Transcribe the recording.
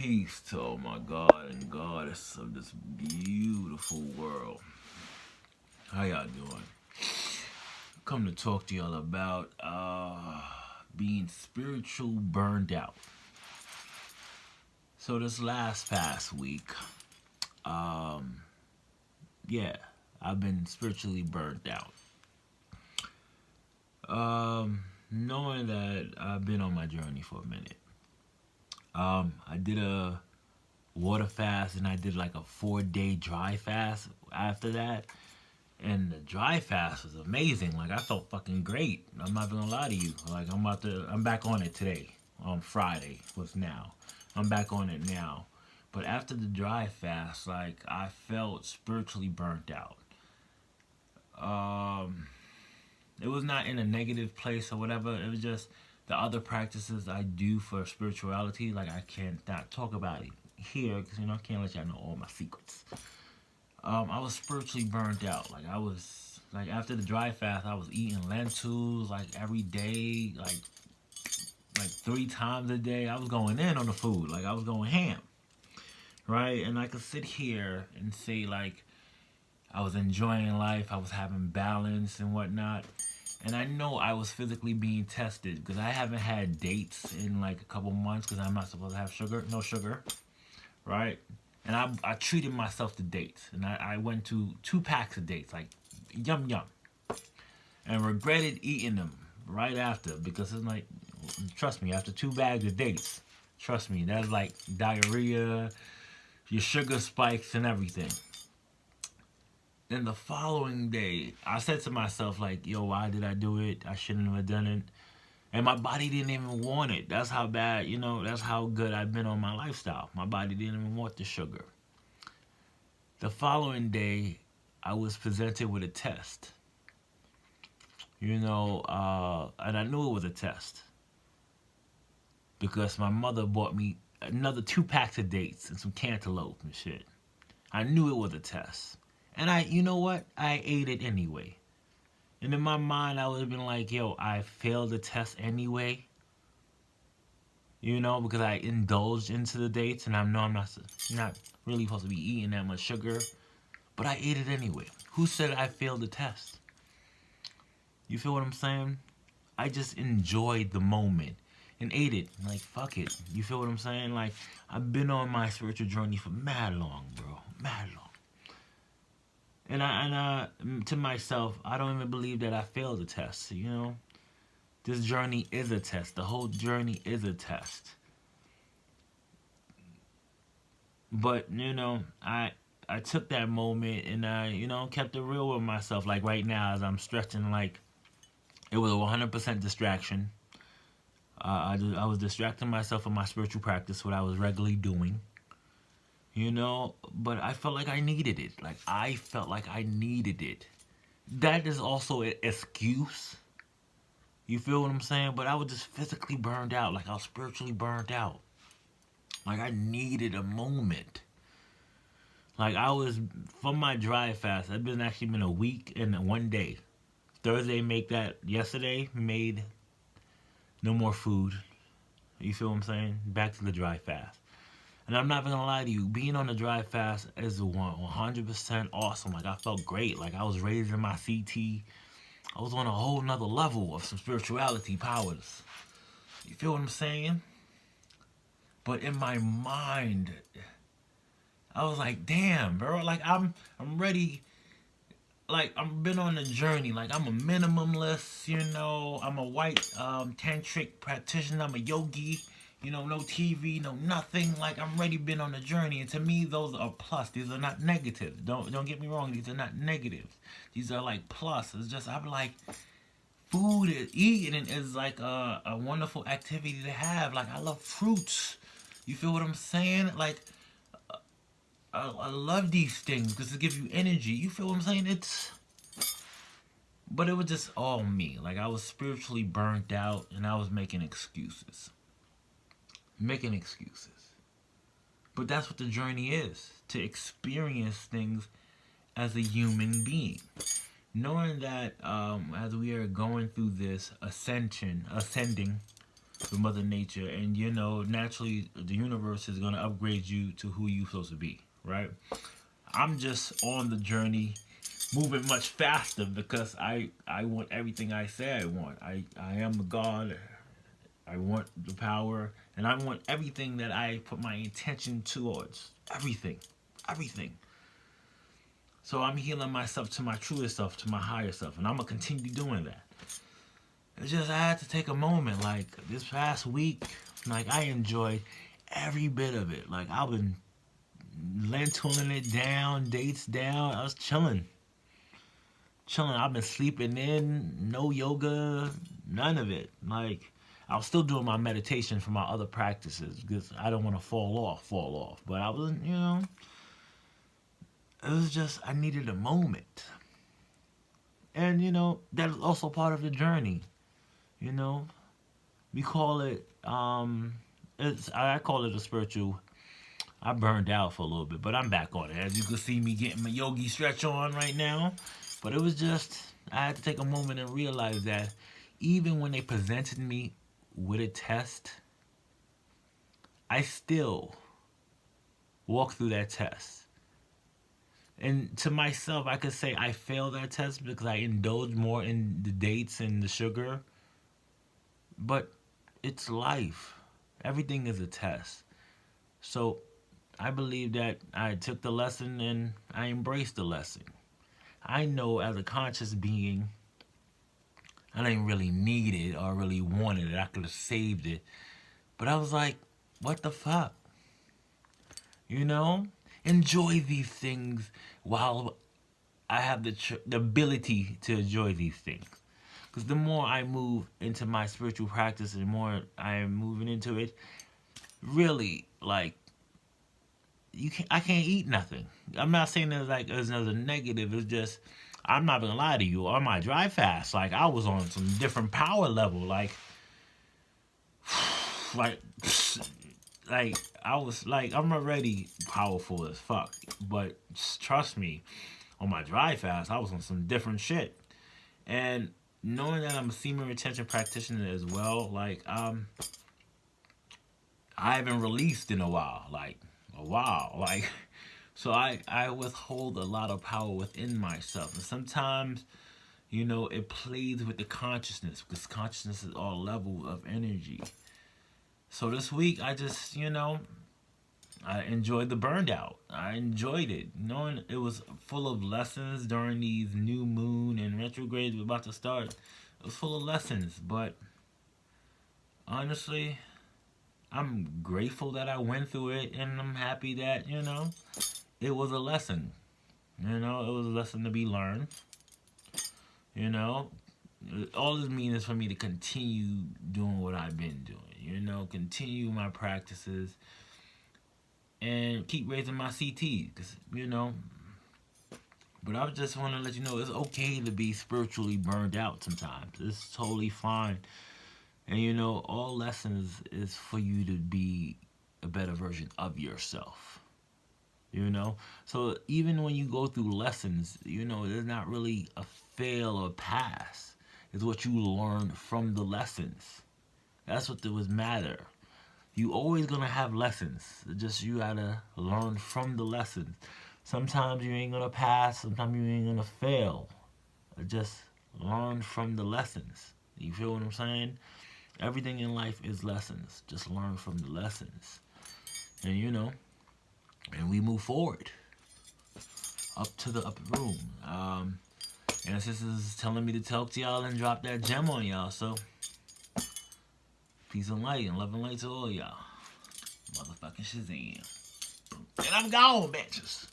Peace to all my God and Goddess of this beautiful world. How y'all doing? Come to talk to y'all about being spiritual burned out. So this past week, yeah, I've been spiritually burned out. Knowing that I've been on my journey for a minute. I did a water fast and I did like a 4-day dry fast after that. And the dry fast was amazing. Like I felt fucking great. I'm not gonna lie to you. Like I'm back on it today. On Friday was now. I'm back on it now. But after the dry fast, like I felt spiritually burnt out. It was not in a negative place or whatever. It was just the other practices I do for spirituality. Like I can't not talk about it here because I can't let y'all know all my secrets. I was spiritually burned out. Like I was like after the dry fast, I was eating lentils like every day, like 3 times a day. I was going in on the food, like I was going ham, right? And I could sit here and say like I was enjoying life, I was having balance and whatnot. And I know I was physically being tested because I haven't had dates in like a couple months because I'm not supposed to have sugar, no sugar, right? And I treated myself to dates. And I went to 2 packs of dates, like yum yum. And regretted eating them right after because it's like, trust me, after 2 bags of dates, trust me, that's like diarrhea, your sugar spikes and everything. Then the following day, I said to myself, like, yo, why did I do it? I shouldn't have done it. And my body didn't even want it. That's how bad, that's how good I've been on my lifestyle. My body didn't even want the sugar. The following day, I was presented with a test. And I knew it was a test. Because my mother bought me another 2 packs of dates and some cantaloupe and shit. I knew it was a test. And you know what? I ate it anyway. And in my mind, I would have been like, yo, I failed the test anyway. Because I indulged into the dates. And I know I'm not really supposed to be eating that much sugar. But I ate it anyway. Who said I failed the test? You feel what I'm saying? I just enjoyed the moment and ate it. Like, fuck it. You feel what I'm saying? Like, I've been on my spiritual journey for mad long, bro. Mad long. And to myself, I don't even believe that I failed the test. This journey is a test. The whole journey is a test. But I took that moment and I kept it real with myself. Like right now, as I'm stretching, like it was a 100% distraction. I was distracting myself from my spiritual practice, what I was regularly doing. But I felt like I needed it. Like, I felt like I needed it. That is also an excuse. You feel what I'm saying? But I was just physically burned out. Like, I was spiritually burned out. Like, I needed a moment. Like, from my dry fast, it's actually been a week and 1 day. Thursday, yesterday, made no more food. You feel what I'm saying? Back to the dry fast. And I'm not gonna lie to you, being on the dry fast is 100% awesome. Like I felt great. Like I was raising my CT. I was on a whole nother level of some spirituality powers. You feel what I'm saying? But in my mind, I was like, damn, bro. Like I'm ready. Like I've been on a journey. Like I'm a minimalist. I'm a white tantric practitioner. I'm a yogi. No TV, no nothing. Like I'm already been on a journey, and to me, those are plus. These are not negatives. Don't get me wrong. These are not negatives. These are like plus. It's just I'm like, food is eating is like a wonderful activity to have. Like I love fruits. You feel what I'm saying? Like I love these things because it gives you energy. You feel what I'm saying? But it was just all me. Like I was spiritually burnt out, and I was making excuses. But that's what the journey is, to experience things as a human being. Knowing that as we are going through this ascending, with Mother Nature, and you know, naturally, the universe is gonna upgrade you to who you're supposed to be, right? I'm just on the journey, moving much faster because I want everything I say I want. I am a God. I want the power, and I want everything that I put my intention towards. Everything, everything. So I'm healing myself to my truest self, to my higher self, and I'm gonna continue doing that. It's just I had to take a moment. Like this past week, like I enjoyed every bit of it. Like I've been lentiling it down, dates down. I was chilling, chilling. I've been sleeping in, no yoga, none of it. Like I was still doing my meditation for my other practices because I don't want to fall off. But I wasn't, you know. It was just I needed a moment, and you know that's also part of the journey. You know, we call it I call it a spiritual. I burned out for a little bit, but I'm back on it. As you can see me getting my yogi stretch on right now. But it was just I had to take a moment and realize that even when they presented me with a test, I still walked through that test. And to myself, I could say I failed that test because I indulged more in the dates and the sugar. But it's life. Everything is a test. So I believe that I took the lesson and I embraced the lesson. I know as a conscious being, I didn't really need it or really wanted it. I could have saved it. But I was like, what the fuck? You know? Enjoy these things while I have the ability to enjoy these things. Because the more I move into my spiritual practice and the more I am moving into it, really, like, I can't eat nothing. I'm not saying there's like there's another negative. It's just I'm not gonna lie to you. On my drive fast, like I was on some different power level. Like, like I was like I'm already powerful as fuck. But trust me, on my drive fast, I was on some different shit. And knowing that I'm a semen retention practitioner as well, like I haven't released in a while, like so I withhold a lot of power within myself, and sometimes you know it plays with the consciousness because consciousness is all level of energy. So this week I just I enjoyed the burned out. I enjoyed it, knowing it was full of lessons during these new moon and retrogrades we're about to start. It was full of lessons, but honestly, I'm grateful that I went through it, and I'm happy that it was a lesson. It was a lesson to be learned. You know, all this means is for me to continue doing what I've been doing. Continue my practices and keep raising my CT, because But I just want to let you know it's okay to be spiritually burned out sometimes. It's totally fine. And all lessons is for you to be a better version of yourself. So even when you go through lessons, there's not really a fail or pass. It's what you learn from the lessons. That's what was matter. You always gonna have lessons. Just you gotta learn from the lessons. Sometimes you ain't gonna pass. Sometimes you ain't gonna fail. Just learn from the lessons. You feel what I'm saying? Everything in life is lessons. Just learn from the lessons. And and we move forward. Up to the upper room. And this is telling me to talk to y'all and drop that gem on y'all. So, peace and light and love and light to all y'all. Motherfucking Shazam. And I'm gone, bitches.